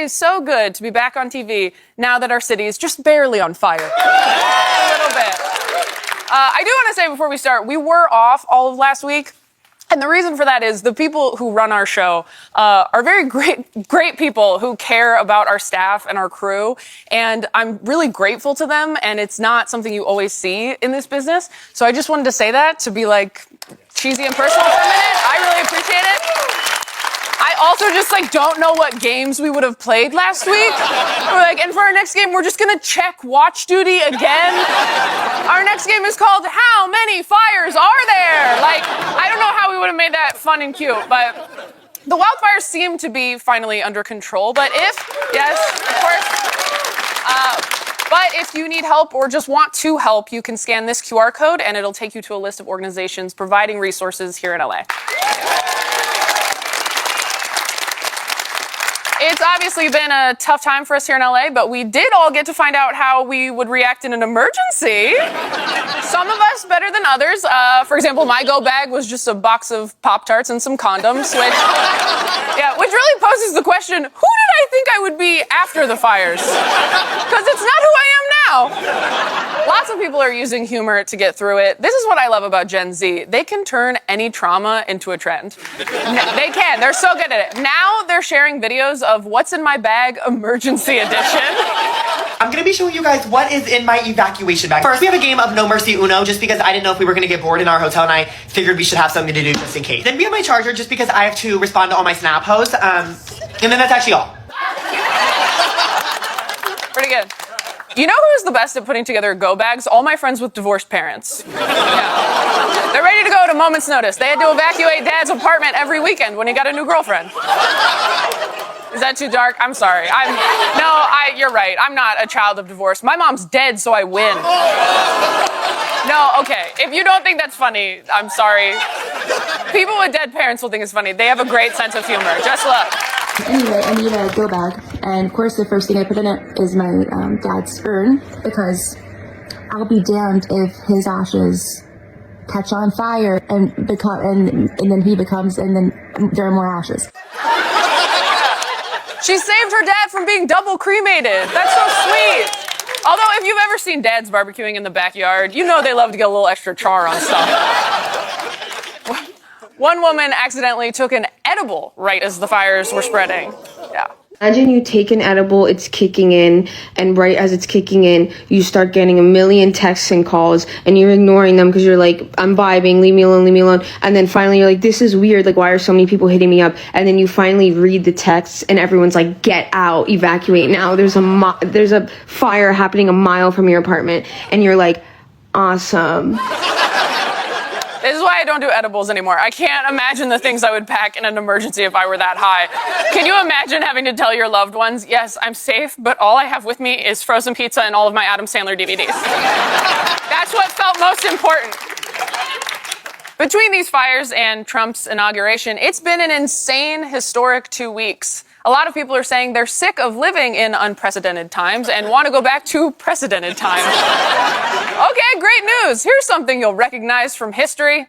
is so good to be back on TV now that our city is just barely on fire. A little bit. I do want to say before we start, we were off all of last week. And the reason for that is the people who run our show are very great people who care about our staff and our crew. And I'm really grateful to them. And it's not something you always see in this business. So I just wanted to say that to be like cheesy and personal for a minute. I really appreciate it. I also just don't know what games we would have played last week. And for our next game, we're just gonna check watch duty again. Our next game is called How Many Fires Are There? I don't know how we would have made that fun and cute, but the wildfires seem to be finally under control. But yes, of course. But if you need help or just want to help, you can scan this QR code and it'll take you to a list of organizations providing resources here in LA. It's obviously been a tough time for us here in LA, but we did all get to find out how we would react in an emergency. Some of us better than others. For example, my go bag was just a box of Pop-Tarts and some condoms, which really poses the question, who did I think I would be after the fires? Because it's not who I am now. Lots of people are using humor to get through it. This is what I love about Gen Z. They can turn any trauma into a trend. They can. They're so good at it. Now they're sharing videos of What's in My Bag Emergency Edition. I'm gonna be showing you guys what is in my evacuation bag. First, we have a game of No Mercy Uno, just because I didn't know if we were gonna get bored in our hotel and I figured we should have something to do just in case. Then we have my charger, just because I have to respond to all my Snap posts. And then that's actually all. Pretty good. You know who's the best at putting together go bags? All my friends with divorced parents. Yeah. They're ready to go at a moment's notice. They had to evacuate Dad's apartment every weekend when he got a new girlfriend. Is that too dark? I'm sorry. You're right. I'm not a child of divorce. My mom's dead, so I win. No, okay. If you don't think that's funny, I'm sorry. People with dead parents will think it's funny. They have a great sense of humor. Just look. Anyway, I need a go bag, and of course the first thing I put in it is my dad's urn, because I'll be damned if his ashes catch on fire and then he becomes, and then there are more ashes. She saved her dad from being double cremated. That's so sweet. Although if you've ever seen dads barbecuing in the backyard, you know they love to get a little extra char on stuff. One woman accidentally took an edible right as the fires were spreading. Yeah. Imagine you take an edible, it's kicking in, and right as it's kicking in, you start getting a million texts and calls, and you're ignoring them because you're like, I'm vibing, leave me alone, leave me alone. And then finally you're like, this is weird, why are so many people hitting me up? And then you finally read the texts, and everyone's like, get out, evacuate now. There's a fire happening a mile from your apartment, and you're like, awesome. This is why I don't do edibles anymore. I can't imagine the things I would pack in an emergency if I were that high. Can you imagine having to tell your loved ones, yes, I'm safe, but all I have with me is frozen pizza and all of my Adam Sandler DVDs. That's what felt most important. Between these fires and Trump's inauguration, it's been an insane, historic 2 weeks. A lot of people are saying they're sick of living in unprecedented times and want to go back to precedented times. Okay, great news. Here's something you'll recognize from history.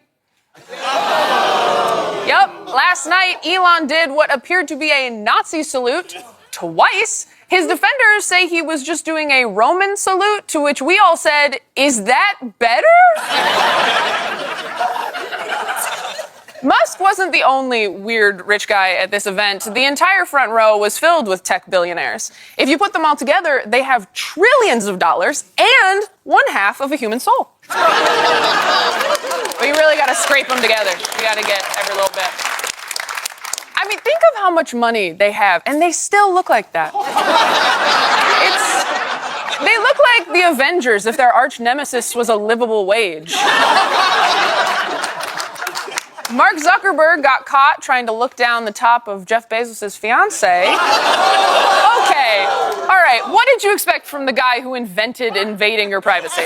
Yep, last night Elon did what appeared to be a Nazi salute twice. His defenders say he was just doing a Roman salute, to which we all said, is that better? Musk wasn't the only weird rich guy at this event. The entire front row was filled with tech billionaires. If you put them all together, they have trillions of dollars and 1/2 of a human soul. But you really gotta scrape them together. You gotta get every little bit. I mean, think of how much money they have, and they still look like that. They look like the Avengers if their arch nemesis was a livable wage. Mark Zuckerberg got caught trying to look down the top of Jeff Bezos' fiancée. Okay, all right, what did you expect from the guy who invented invading your privacy?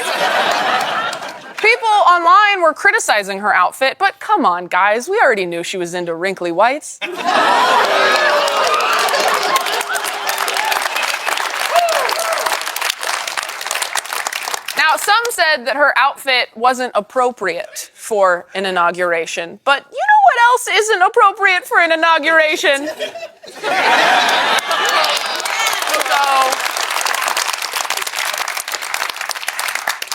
People online were criticizing her outfit, but come on, guys, we already knew she was into wrinkly whites. Now, some said that her outfit wasn't appropriate for an inauguration, but you know what else isn't appropriate for an inauguration?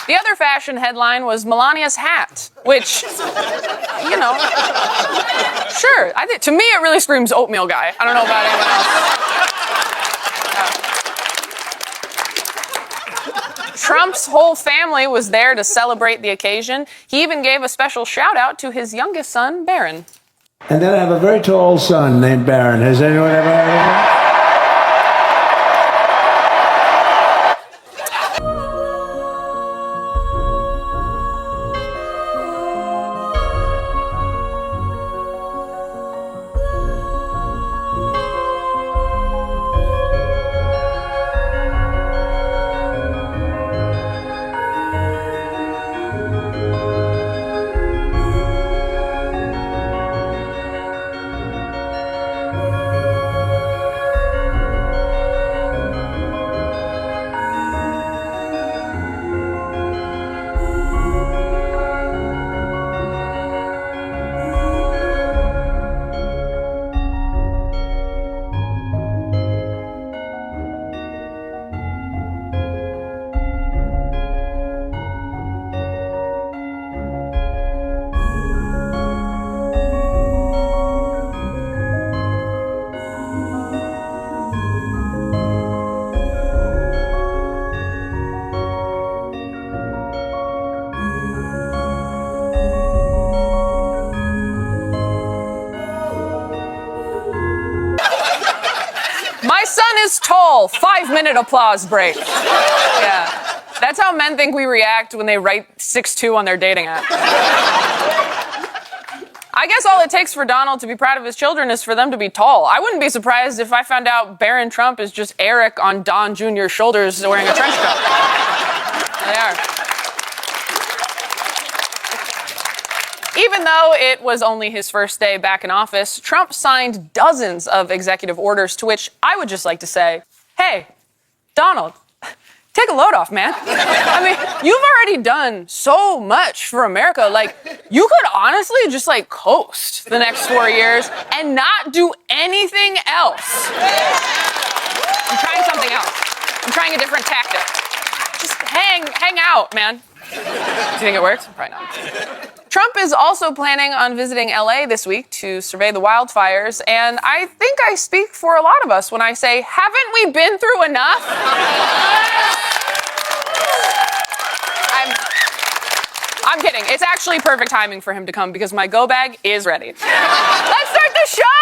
The other fashion headline was Melania's hat, which, you know, sure. To me, it really screams oatmeal guy. I don't know about anyone else. Trump's whole family was there to celebrate the occasion. He even gave a special shout out to his youngest son, Barron. And then I have a very tall son named Barron. Has anyone ever heard of him? My son is tall. 5-minute applause break. Yeah. That's how men think we react when they write 6'2" on their dating app. I guess all it takes for Donald to be proud of his children is for them to be tall. I wouldn't be surprised if I found out Barron Trump is just Eric on Don Jr.'s shoulders wearing a trench coat. There they are. Even though it was only his first day back in office, Trump signed dozens of executive orders to which I would just like to say, hey, Donald, take a load off, man. I mean, you've already done so much for America. Like, you could honestly just, like, coast the next 4 years and not do anything else. I'm trying something else. I'm trying a different tactic. Just hang out, man. Do you think it works? Probably not. Trump is also planning on visiting LA this week to survey the wildfires, and I think I speak for a lot of us when I say, haven't we been through enough? I'm kidding. It's actually perfect timing for him to come because my go bag is ready. Let's start the show!